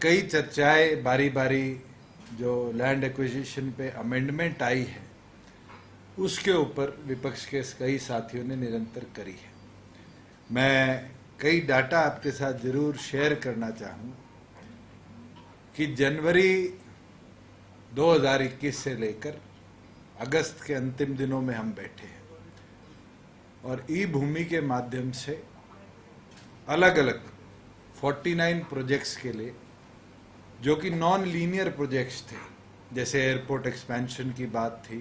कई चर्चाएं बारी बारी जो लैंड एक्विजिशन पे अमेंडमेंट आई है उसके ऊपर विपक्ष के कई साथियों ने निरंतर करी है। मैं कई डाटा आपके साथ जरूर शेयर करना चाहूँ कि जनवरी 2021 से लेकर अगस्त के अंतिम दिनों में हम बैठे हैं और ई भूमि के माध्यम से अलग अलग 49 प्रोजेक्ट्स के लिए, जो कि नॉन लीनियर प्रोजेक्ट्स थे, जैसे एयरपोर्ट एक्सपेंशन की बात थी,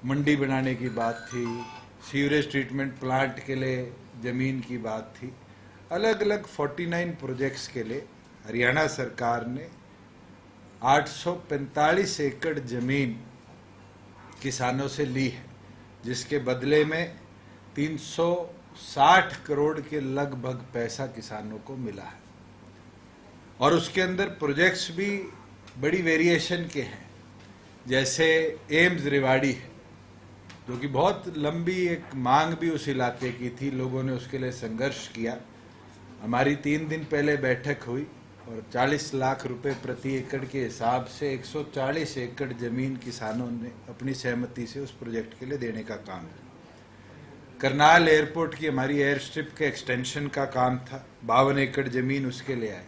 मंडी बनाने की बात थी, सीवरेज ट्रीटमेंट प्लांट के लिए ज़मीन की बात थी, अलग अलग 49 प्रोजेक्ट्स के लिए हरियाणा सरकार ने 845 एकड़ ज़मीन किसानों से ली है, जिसके बदले में 360 करोड़ के लगभग पैसा किसानों को मिला है। और उसके अंदर प्रोजेक्ट्स भी बड़ी वेरिएशन के हैं, जैसे एम्स रेवाड़ी है, जो कि बहुत लंबी एक मांग भी उस इलाके की थी, लोगों ने उसके लिए संघर्ष किया। हमारी 3 दिन पहले बैठक हुई और 40 लाख रुपए प्रति एकड़ के हिसाब से 140 एकड़ जमीन किसानों ने अपनी सहमति से उस प्रोजेक्ट के लिए देने का काम किया। करनाल एयरपोर्ट की हमारी एयर स्ट्रिप के एक्सटेंशन का काम था, 52 एकड़ जमीन उसके लिए आए।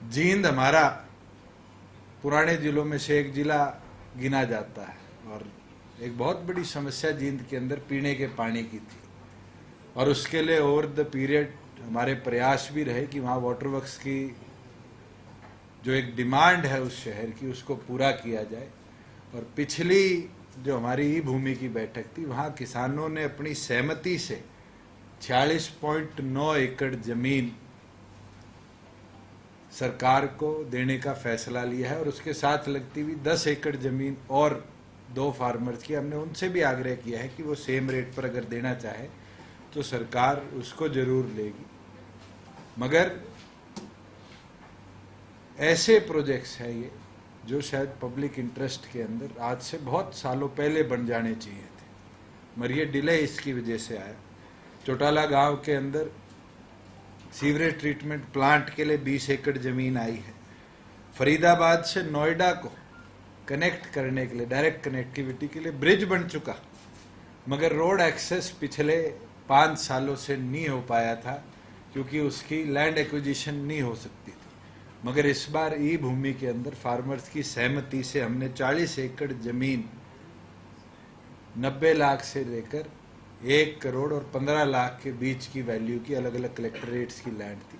जींद हमारा पुराने जिलों में से एक जिला गिना जाता है और एक बहुत बड़ी समस्या जींद के अंदर पीने के पानी की थी और उसके लिए ओवर द पीरियड हमारे प्रयास भी रहे कि वहाँ वाटर वर्क्स की जो एक डिमांड है उस शहर की, उसको पूरा किया जाए। और पिछली जो हमारी ई भूमि की बैठक थी, वहाँ किसानों ने अपनी सहमति से 46.9 एकड़ जमीन सरकार को देने का फैसला लिया है और उसके साथ लगती हुई 10 एकड़ जमीन और 2 फार्मर्स की हमने उनसे भी आग्रह किया है कि वो सेम रेट पर अगर देना चाहे तो सरकार उसको जरूर लेगी। मगर ऐसे प्रोजेक्ट्स हैं ये जो शायद पब्लिक इंटरेस्ट के अंदर आज से बहुत सालों पहले बन जाने चाहिए थे, मगर ये डिले इसकी वजह से आया। चौटाला गांव के अंदर सीवरेज ट्रीटमेंट प्लांट के लिए 20 एकड़ जमीन आई है। फरीदाबाद से नोएडा को कनेक्ट करने के लिए, डायरेक्ट कनेक्टिविटी के लिए ब्रिज बन चुका, मगर रोड एक्सेस पिछले 5 सालों से नहीं हो पाया था क्योंकि उसकी लैंड एक्विजिशन नहीं हो सकती थी। मगर इस बार ई भूमि के अंदर फार्मर्स की सहमति से हमने 40 एकड़ जमीन 90 लाख से लेकर 1 करोड़ और 15 लाख के बीच की वैल्यू की अलग अलग कलेक्टरेट्स की लैंड थी,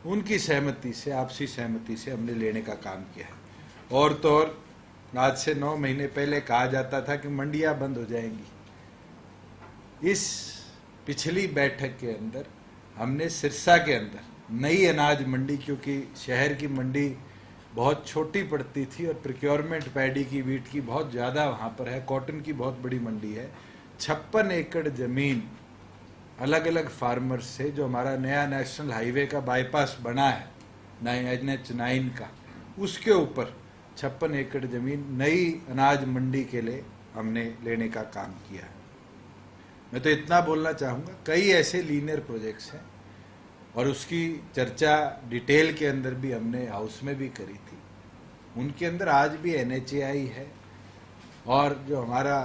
उनकी सहमति से, आपसी सहमति से हमने लेने का काम किया है। और तो और आज से 9 महीने पहले कहा जाता था कि मंडियां बंद हो जाएंगी। इस पिछली बैठक के अंदर हमने सिरसा के अंदर नई अनाज मंडी, क्योंकि शहर की मंडी बहुत छोटी पड़ती थी और प्रोक्योरमेंट पैडी की, वीट की बहुत ज़्यादा वहाँ पर है, कॉटन की बहुत बड़ी मंडी है, 56 एकड़ ज़मीन अलग अलग फार्मर्स से, जो हमारा नया नेशनल हाईवे का बाईपास बना है NH9 का, उसके ऊपर 56 एकड़ ज़मीन नई अनाज मंडी के लिए हमने लेने का काम किया है। मैं तो इतना बोलना चाहूँगा, कई ऐसे लीनियर प्रोजेक्ट्स हैं और उसकी चर्चा डिटेल के अंदर भी हमने हाउस में भी करी थी। उनके अंदर आज भी NHAI है और जो हमारा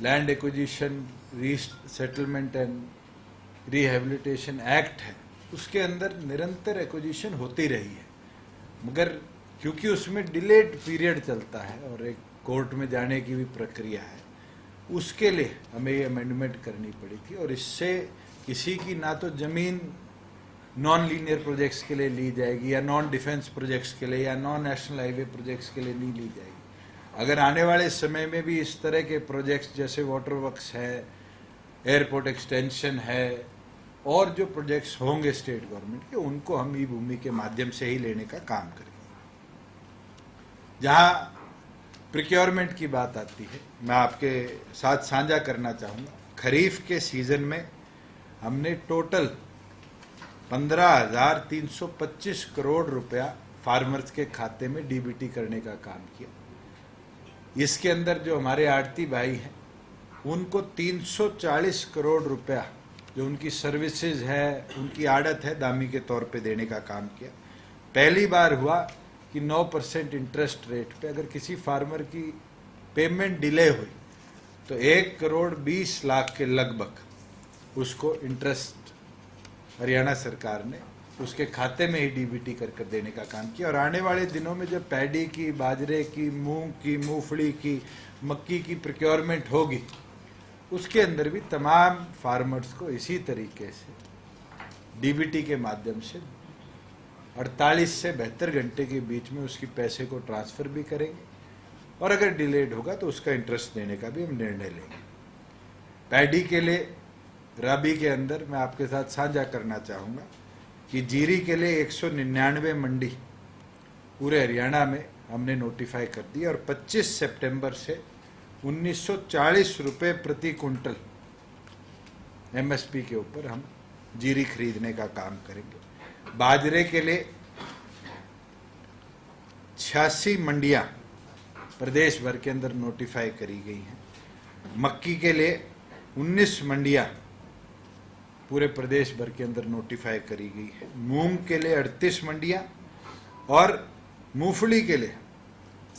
land acquisition resettlement and rehabilitation act है, उसके अंदर निरंतर एक्विजिशन होती रही है, मगर क्योंकि उसमें डिलेड पीरियड चलता है और एक कोर्ट में जाने की भी प्रक्रिया है, उसके लिए हमें ये अमेंडमेंट करनी पड़ी थी। और इससे किसी की ना तो ज़मीन नॉन लीनियर प्रोजेक्ट्स के लिए ली जाएगी या नॉन डिफेंस प्रोजेक्ट्स के लिए या नॉन नेशनल हाईवे प्रोजेक्ट्स के लिए नहीं ली जाएगी। अगर आने वाले समय में भी इस तरह के प्रोजेक्ट्स जैसे वाटर वर्क्स है, एयरपोर्ट एक्सटेंशन है और जो प्रोजेक्ट्स होंगे स्टेट गवर्नमेंट के, उनको हम ई भूमि के माध्यम से ही लेने का काम करेंगे। जहाँ प्रोक्योरमेंट की बात आती है, मैं आपके साथ साझा करना चाहूँगा, खरीफ के सीज़न में हमने टोटल 15,325 करोड़ रुपया फार्मर्स के खाते में डीबीटी करने का काम किया। इसके अंदर जो हमारे आड़ती भाई हैं, उनको 340 करोड़ रुपया जो उनकी सर्विसेज है, उनकी आड़त है, दामी के तौर पे देने का काम किया। पहली बार हुआ कि 9% इंटरेस्ट रेट पे अगर किसी फार्मर की पेमेंट डिले हुई तो 1,20,00,000 के लगभग उसको इंटरेस्ट हरियाणा सरकार ने उसके खाते में ही डीबीटी कर देने का काम किया। और आने वाले दिनों में जब पैडी की, बाजरे की, मूंग की, मूंगफली की, मक्की की प्रोक्योरमेंट होगी, उसके अंदर भी तमाम फार्मर्स को इसी तरीके से डीबीटी के माध्यम से 48 से 72 घंटे के बीच में उसकी पैसे को ट्रांसफर भी करेंगे, और अगर डिलेड होगा तो उसका इंटरेस्ट देने का भी हम निर्णय लेंगे। पैडी के लिए रबी के अंदर मैं आपके साथ साझा करना चाहूँगा कि जीरी के लिए 199 मंडी पूरे हरियाणा में हमने नोटिफाई कर दी, और 25 सितंबर से 1940 रुपये प्रति कुंटल एमएसपी के ऊपर हम जीरी खरीदने का काम करेंगे। बाजरे के लिए 86 मंडियां प्रदेश भर के अंदर नोटिफाई करी गई हैं। मक्की के लिए 19 मंडियां पूरे प्रदेश भर के अंदर नोटिफाई करी गई है। मूंग के लिए 38 मंडियां और मूंगफली के लिए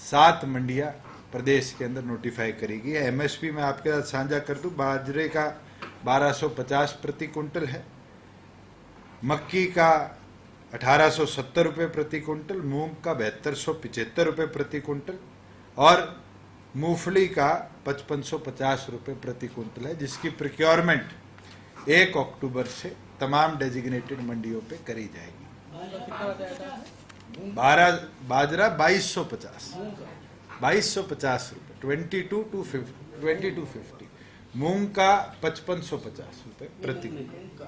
7 मंडियां प्रदेश के अंदर नोटिफाई करी गई है। एमएसपी में आपके साथ साझा कर दूं, बाजरे का 1250 प्रति कुंटल है, मक्की का 1870 रुपये प्रति कुंटल, मूंग का 7275 रुपये प्रति कुंटल और मूंगफली का 5550 रुपये प्रति कुंटल है, जिसकी प्रोक्योरमेंट 1 अक्टूबर से तमाम डेजिग्नेटेड मंडियों पे करी जाएगी। बाजरा 2250 रुपये, 2250, मूंग का 5550 रुपये प्रति कुंटल,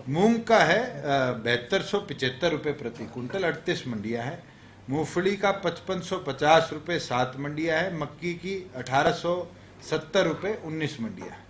मूंग का है 7275 रुपये प्रति कुंटल, 38 मंडियां हैं। मूंगफली का 5550 रुपये 7 मंडियां हैं। मक्की की 1870 रुपये 19 मंडियां हैं।